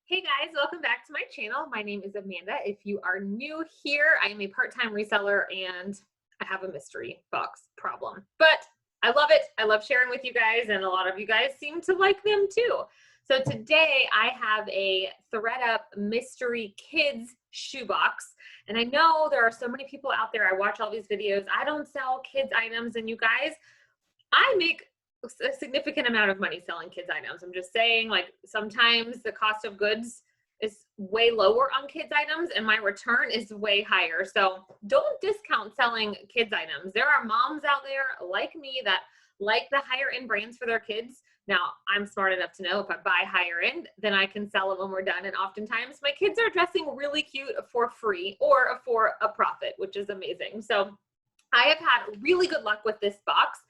Hey guys, welcome back to my channel. My name is Amanda. If you are new here, I am a part-time reseller and I have a mystery box problem, but I love it. I love sharing with you guys, and a lot of you guys seem to like them too. So today I have a ThredUp mystery kids shoebox, and I know there are so many people out there. I watch all these videos. I don't sell kids items, and you guys, I make a significant amount of money selling kids items. I'm just saying, like, sometimes the cost of goods is way lower on kids items and my return is way higher. So don't discount selling kids items. There are moms out there like me that like the higher end brands for their kids. Now, I'm smart enough to know if I buy higher end, then I can sell them when we're done. And oftentimes my kids are dressing really cute for free or for a profit, which is amazing. So I have had really good luck with this box.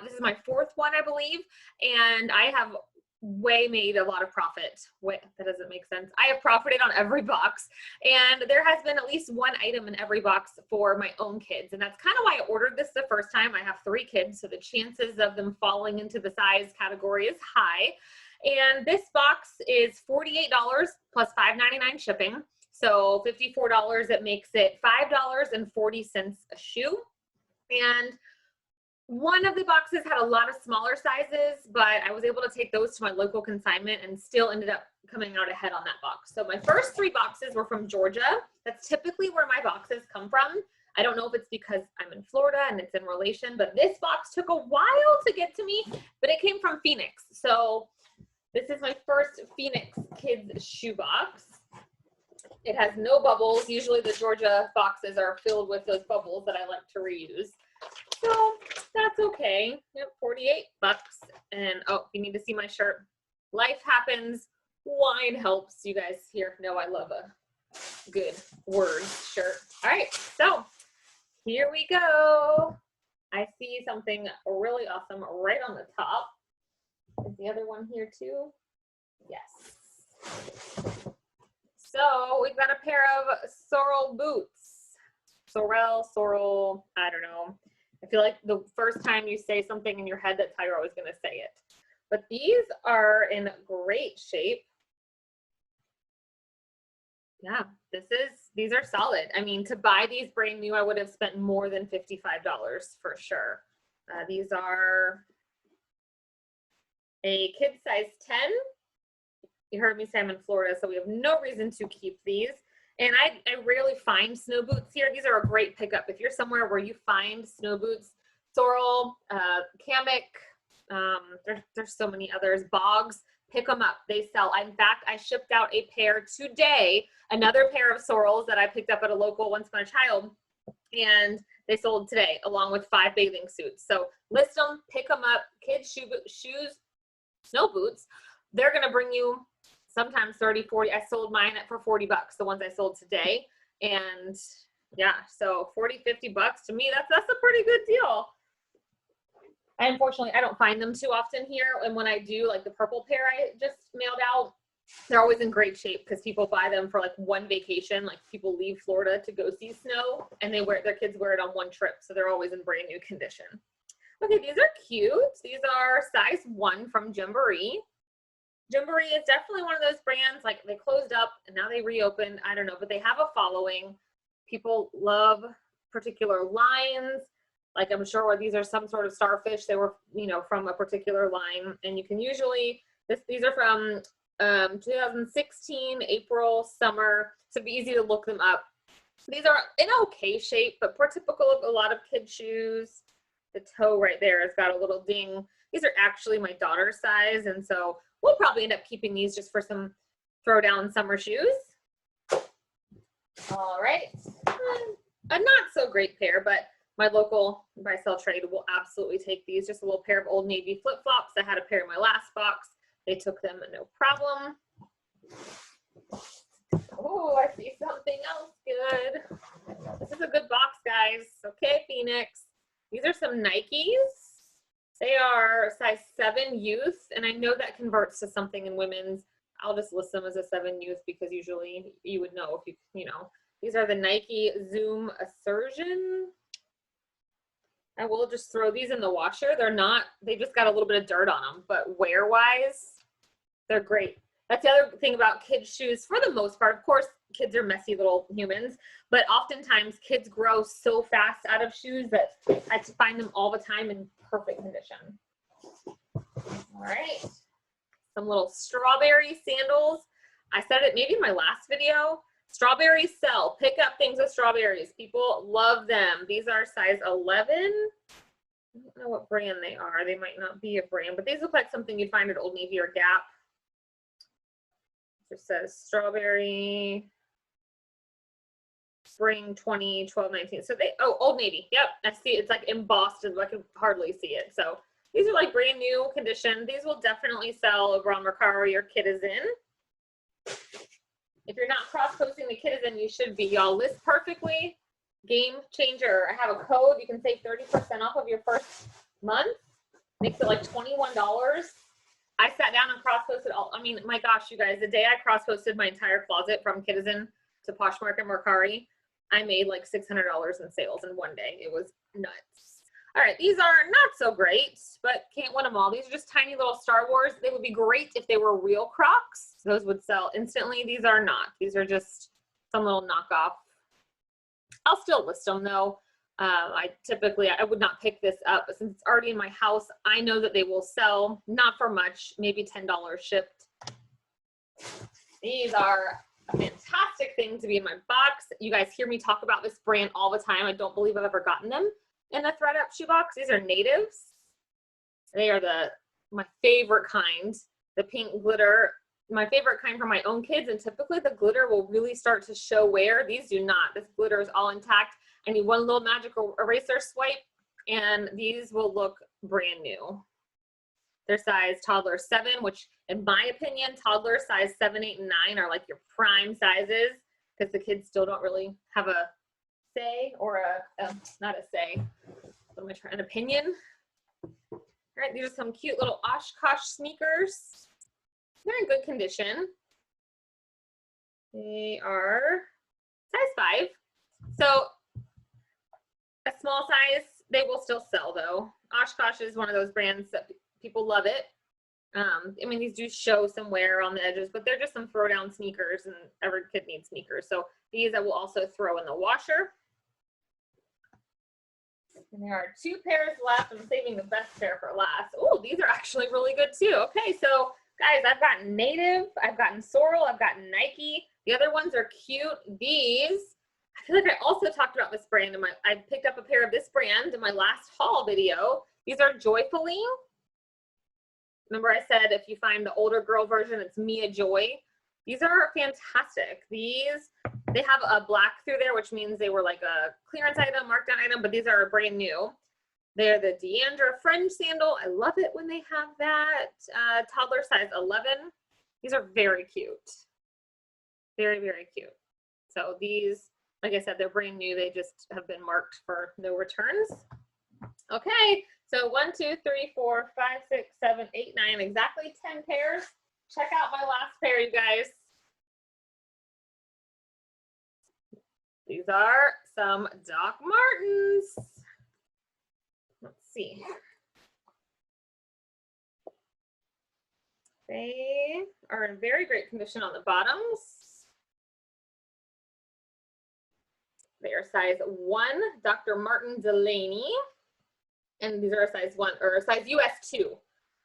This is my fourth one, I believe, and I have made a lot of profit. Wait, that doesn't make sense. I have profited on every box, and there has been at least one item in every box for my own kids, and that's kind of why I ordered this the first time. I have 3 kids, so the chances of them falling into the size category is high. And this box is $48 plus $5.99 shipping. So $54, it makes it $5.40 a shoe. And one of the boxes had a lot of smaller sizes, but I was able to take those to my local consignment and still ended up coming out ahead on that box. So my first 3 boxes were from Georgia. That's typically where my boxes come from. I don't know if it's because I'm in Florida and it's in relation, but this box took a while to get to me, but it came from Phoenix. So this is my first Phoenix kids shoe box. It has no bubbles. Usually the Georgia boxes are filled with those bubbles that I like to reuse. So that's okay. Yep, $48. And oh, you need to see my shirt. Life happens, wine helps. You guys here know I love a good word shirt. All right, so here we go. I see something really awesome right on the top. Is the other one here too? Yes. So we've got a pair of sorrel boots. Sorrel, I don't know. I feel like the first time you say something in your head, that's how you're always going to say it. But these are in great shape. Yeah, these are solid. I mean, to buy these brand new, I would have spent more than $55 for sure. These are a kid size 10. You heard me say I'm in Florida, so we have no reason to keep these. And I rarely find snow boots here. These are a great pickup. If you're somewhere where you find snow boots, sorrel, Kamek, there's so many others, bogs, pick them up. They sell. In fact, I shipped out a pair today, another pair of sorrels that I picked up at a local Once Upon a Child, and they sold today along with 5 bathing suits. So list them, pick them up, kids shoes, snow boots. They're going to bring you sometimes 30, 40. I sold mine for $40, the ones I sold today. And yeah, so 40, 50 bucks to me, that's a pretty good deal. Unfortunately, I don't find them too often here. And when I do, like the purple pair I just mailed out, they're always in great shape because people buy them for like one vacation. Like people leave Florida to go see snow and their kids wear it on one trip. So they're always in brand new condition. Okay, these are cute. These are size 1 from Jamboree. Jamboree is definitely one of those brands, like they closed up and now they reopened. I don't know, but they have a following. People love particular lines. Like I'm sure these are some sort of starfish. They were, from a particular line. And you can usually, these are from 2016, April, summer. So it'd be easy to look them up. These are in okay shape, but typical of a lot of kid shoes. The toe right there has got a little ding. These are actually my daughter's size, and so we'll probably end up keeping these just for some throwdown summer shoes. All right, a not so great pair, but my local buy sell trade will absolutely take these. Just a little pair of Old Navy flip-flops. I had a pair in my last box. They took them, no problem. Oh, I see something else good. This is a good box, guys. Okay, Phoenix. These are some Nikes. They are size 7 youth, and I know that converts to something in women's. I'll just list them as a 7 youth because usually you would know if you know. These are the Nike Zoom Assertion. I will just throw these in the washer. They just got a little bit of dirt on them, but wear-wise, they're great. That's the other thing about kids' shoes for the most part. Of course, kids are messy little humans, but oftentimes kids grow so fast out of shoes that I find them all the time in perfect condition. All right, some little strawberry sandals. I said it maybe in my last video. Strawberries sell. Pick up things with strawberries. People love them. These are size 11. I don't know what brand they are. They might not be a brand, but these look like something you'd find at Old Navy or Gap. It says strawberry spring 2012-19. So they, oh, Old Navy. Yep, I see. It's like embossed. I can hardly see it. So these are like brand new condition. These will definitely sell over on Mercari or Kidizen. If you're not cross-posting the Kidizen, you should be. Y'all list perfectly. Game changer. I have a code. You can save 30% off of your first month. Makes it like $21. I sat down and cross-posted all. I mean, my gosh, you guys, the day I cross-posted my entire closet from Kidizen to Poshmark and Mercari, I made like $600 in sales in one day. It was nuts. All right, these are not so great, but can't win them all. These are just tiny little Star Wars. They would be great if they were real Crocs. Those would sell instantly. These are not. These are just some little knockoff. I'll still list them though. I would not pick this up, but since it's already in my house, I know that they will sell, not for much, maybe $10 shipped. These are a fantastic thing to be in my box. You guys hear me talk about this brand all the time. I don't believe I've ever gotten them in a ThredUp shoebox. These are natives. They are my favorite kind. The pink glitter, my favorite kind for my own kids, and typically the glitter will really start to show wear. These do not. This glitter is all intact. I need one little magical eraser swipe, and these will look brand new. They're size toddler 7, which in my opinion, toddler size 7, 8, and 9 are like your prime sizes because the kids still don't really have a say or not a say, what am I trying, an opinion. All right, these are some cute little Oshkosh sneakers. They're in good condition. They are size 5. So a small size, they will still sell though. Oshkosh is one of those brands that people love it. I mean, these do show some wear on the edges, but they're just some throw down sneakers, and every kid needs sneakers. So these I will also throw in the washer. And there are 2 pairs left. I'm saving the best pair for last. Oh, these are actually really good too. Okay, so guys, I've gotten Native, I've gotten Sorrel, I've gotten Nike. The other ones are cute. These, I feel like I also talked about this brand I picked up a pair of this brand in my last haul video. These are Joyfully. Remember I said if you find the older girl version, it's Mia Joy. These are fantastic. These, they have a black through there, which means they were like a clearance item, markdown item, but these are brand new. They're the Deandra fringe sandal. I love it when they have that. Toddler size 11. These are very cute. Very, very cute. So these, like I said, they're brand new. They just have been marked for no returns. Okay, so 1, 2, 3, 4, 5, 6, 7, 8, 9, exactly 10 pairs. Check out my last pair, you guys. These are some Doc Martens. Let's see. They are in very great condition on the bottoms. They are size 1, Dr. Martin Delaney. And these are a size 1, or size US 2,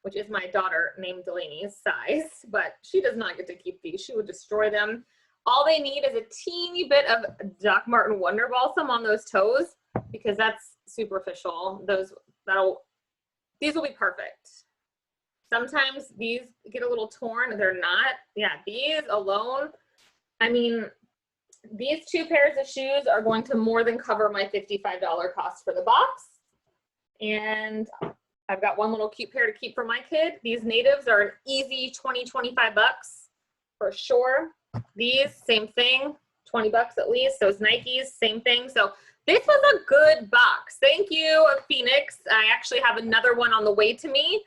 which is my daughter named Delaney's size, but she does not get to keep these. She would destroy them. All they need is a teeny bit of Doc Martin Wonder Balsam on those toes, because that's superficial. These will be perfect. Sometimes these get a little torn. They're not. Yeah, these alone, I mean, these 2 pairs of shoes are going to more than cover my $55 cost for the box. And I've got one little cute pair to keep for my kid. These natives are an easy 20, 25 bucks for sure. These, same thing, 20 bucks at least. Those Nikes, same thing. So this was a good box. Thank you, Phoenix. I actually have another one on the way to me.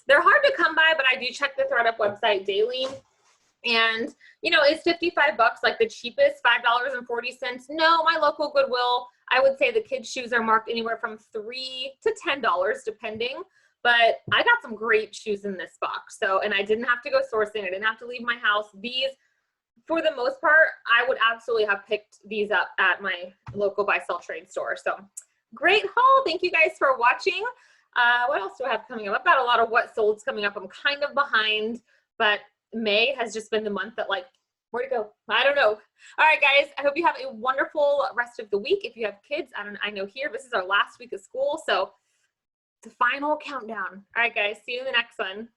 They're hard to come by, but I do check the ThredUp website daily. And, you know, is 55 bucks like the cheapest, $5.40? No, my local Goodwill, I would say the kids' shoes are marked anywhere from $3 to $10, depending. but I got some great shoes in this box. So, and I didn't have to go sourcing. I didn't have to leave my house. These, for the most part, I would absolutely have picked these up at my local buy sell trade store. So great haul. Thank you guys for watching. What else do I have coming up? I've got a lot of what solds coming up. I'm kind of behind, but May has just been the month that, like, where'd it go? I don't know. All right, guys, I hope you have a wonderful rest of the week. If you have kids, I know here, this is our last week of school, so the final countdown. All right, guys, see you in the next one.